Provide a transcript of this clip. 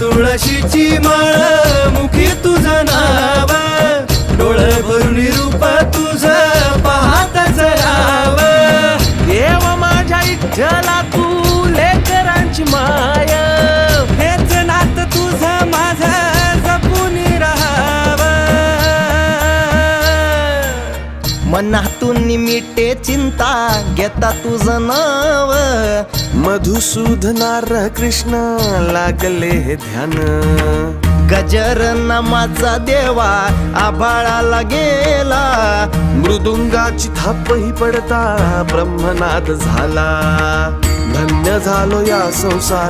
तुळशीची माळ मुखी तुझं नाव, डोळं भरून रूप तुझं पाहतच राहाव. देव माझ्या इच्छला तू लेकरांची माय, हेच नात तुझं माझं जपून राहाव. मनातून मिटे चिंता घेता तुझं नाव, मधुसूदनार कृष्ण लागले हे ध्यान. गजर नामाचा देवा आभाळाला गेला, मृदुंगाची थापही पडता ब्रह्मनाद झाला. धन्य झालो या संसार